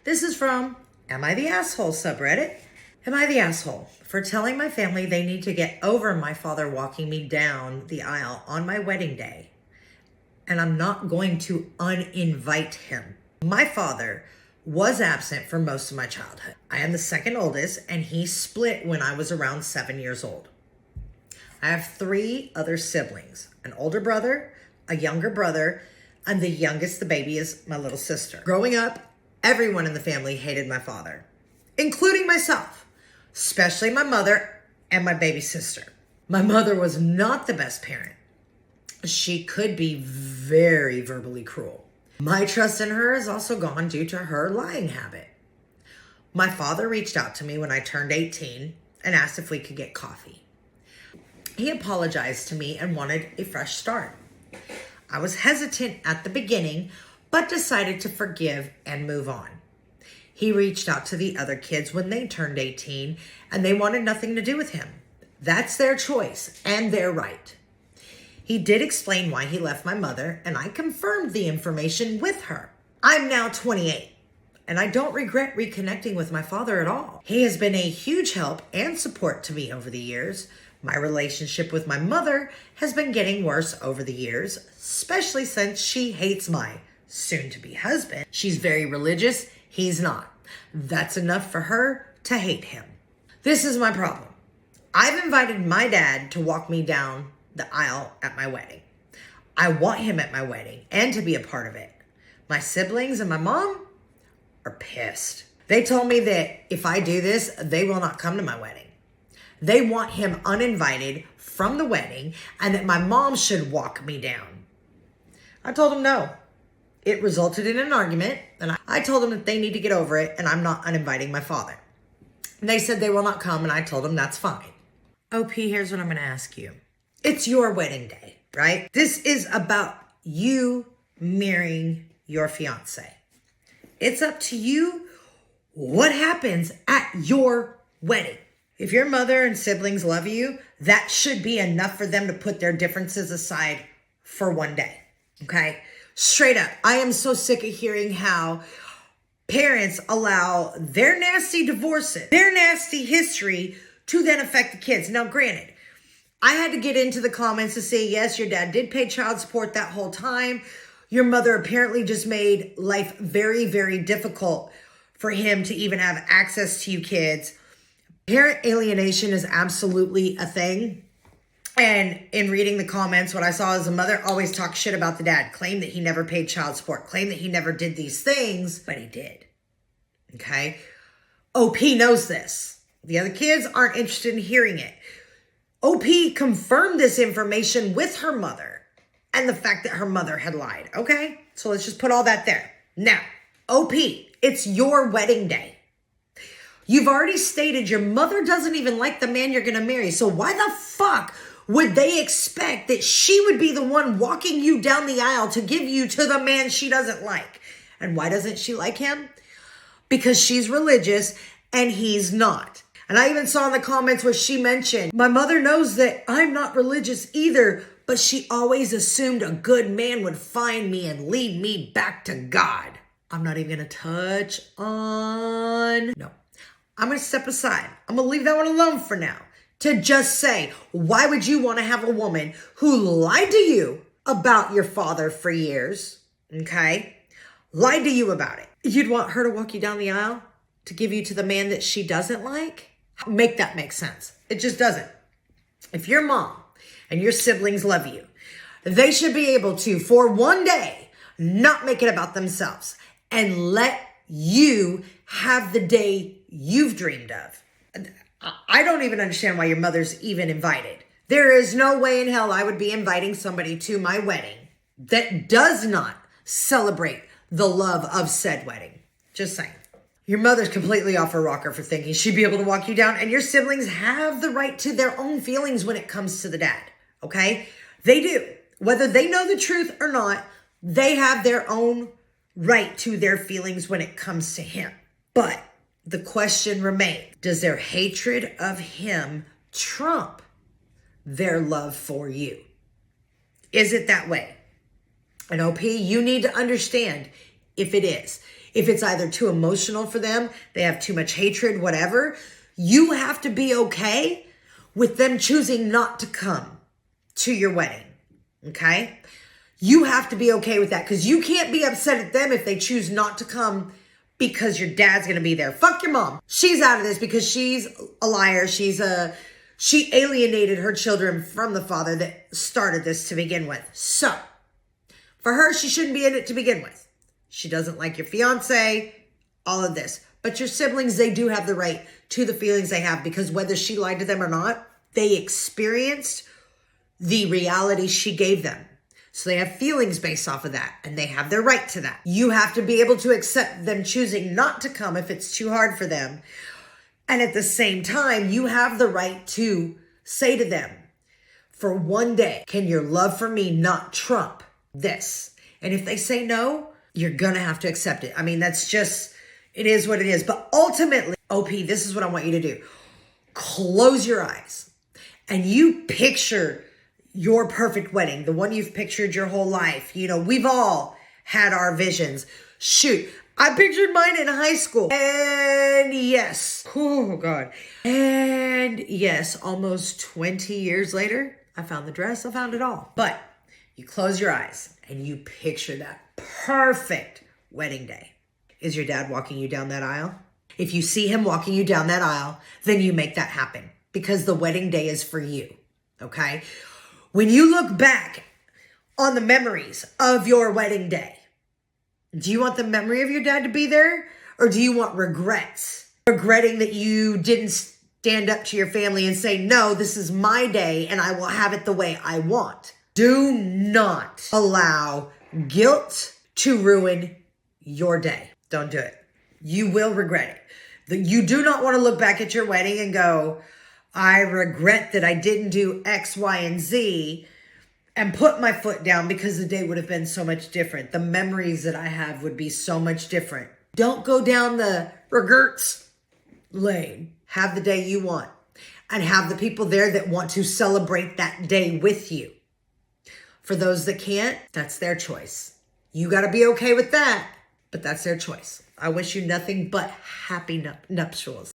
This is from Am I the Asshole subreddit. Am I the asshole for telling my family they need to get over my father walking me down the aisle on my wedding day? And I'm not going to uninvite him. My father was absent for most of my childhood. I am the second oldest, and he split when I was around 7 years old. I have 3 other siblings, an older brother, a younger brother, and the youngest, the baby, is my little sister. Growing up, everyone in the family hated my father, including myself, especially my mother and my baby sister. My mother was not the best parent. She could be very verbally cruel. My trust in her is also gone due to her lying habit. My father reached out to me when I turned 18 and asked if we could get coffee. He apologized to me and wanted a fresh start. I was hesitant at the beginning, but decided to forgive and move on. He reached out to the other kids when they turned 18, and they wanted nothing to do with him. That's their choice and their right. He did explain why he left my mother, and I confirmed the information with her. I'm now 28, and I don't regret reconnecting with my father at all. He has been a huge help and support to me over the years. My relationship with my mother has been getting worse over the years, especially since she hates my soon-to-be husband. She's very religious. He's not. That's enough for her to hate him. This is my problem. I've invited my dad to walk me down the aisle at my wedding. I want him at my wedding and to be a part of it. My siblings and my mom are pissed. They told me that if I do this, they will not come to my wedding. They want him uninvited from the wedding and that my mom should walk me down. I told them no. It resulted in an argument, and I told them that they need to get over it and I'm not uninviting my father. And they said they will not come, and I told them that's fine. OP, here's what I'm going to ask you. It's your wedding day, right? This is about you marrying your fiance. It's up to you what happens at your wedding. If your mother and siblings love you, that should be enough for them to put their differences aside for one day, okay? Straight up, I am so sick of hearing how parents allow their nasty divorces, their nasty history to then affect the kids. Now, granted, I had to get into the comments to say, yes, your dad did pay child support that whole time. Your mother apparently just made life very, very difficult for him to even have access to you kids. Parent alienation is absolutely a thing. And in reading the comments, what I saw is the mother always talked shit about the dad, claimed that he never paid child support, claimed that he never did these things, but he did. Okay? OP knows this. The other kids aren't interested in hearing it. OP confirmed this information with her mother and the fact that her mother had lied. Okay? So let's just put all that there. Now, OP, it's your wedding day. You've already stated your mother doesn't even like the man you're going to marry. So why the fuck would they expect that she would be the one walking you down the aisle to give you to the man she doesn't like? And why doesn't she like him? Because she's religious and he's not. And I even saw in the comments where she mentioned, my mother knows that I'm not religious either, but she always assumed a good man would find me and lead me back to God. I'm not even going to touch on... No. I'm going to step aside. I'm going to leave that one alone for now. To just say, why would you want to have a woman who lied to you about your father for years, okay? Lied to you about it. You'd want her to walk you down the aisle to give you to the man that she doesn't like? Make that make sense. It just doesn't. If your mom and your siblings love you, they should be able to, for one day, not make it about themselves and let you have the day you've dreamed of. I don't even understand why your mother's even invited. There is no way in hell I would be inviting somebody to my wedding that does not celebrate the love of said wedding. Just saying. Your mother's completely off her rocker for thinking she'd be able to walk you down, and your siblings have the right to their own feelings when it comes to the dad, okay? They do. Whether they know the truth or not, they have their own right to their feelings when it comes to him. But the question remains, does their hatred of him trump their love for you? Is it that way? And OP, you need to understand if it is. If it's either too emotional for them, they have too much hatred, whatever, you have to be okay with them choosing not to come to your wedding, okay? You have to be okay with that because you can't be upset at them if they choose not to come because your dad's going to be there. Fuck your mom. She's out of this because she's a liar. She alienated her children from the father that started this to begin with. So, for her, she shouldn't be in it to begin with. She doesn't like your fiance, all of this. But your siblings, they do have the right to the feelings they have because whether she lied to them or not, they experienced the reality she gave them. So they have feelings based off of that, and they have their right to that. You have to be able to accept them choosing not to come if it's too hard for them. And at the same time, you have the right to say to them, for one day, can your love for me not trump this? And if they say no, you're going to have to accept it. I mean, that's just, it is what it is. But ultimately, OP, this is what I want you to do. Close your eyes and you picture your perfect wedding, the one you've pictured your whole life. You know, we've all had our visions. Shoot, I pictured mine in high school. And yes, oh God. And yes, almost 20 years later, I found the dress, I found it all. But you close your eyes and you picture that perfect wedding day. Is your dad walking you down that aisle? If you see him walking you down that aisle, then you make that happen because the wedding day is for you, okay? When you look back on the memories of your wedding day, do you want the memory of your dad to be there? Or do you want regrets? Regretting that you didn't stand up to your family and say, no, this is my day and I will have it the way I want. Do not allow guilt to ruin your day. Don't do it. You will regret it. You do not want to look back at your wedding and go, I regret that I didn't do X, Y, and Z and put my foot down because the day would have been so much different. The memories that I have would be so much different. Don't go down the regrets lane. Have the day you want and have the people there that want to celebrate that day with you. For those that can't, that's their choice. You got to be okay with that, but that's their choice. I wish you nothing but happy nuptials.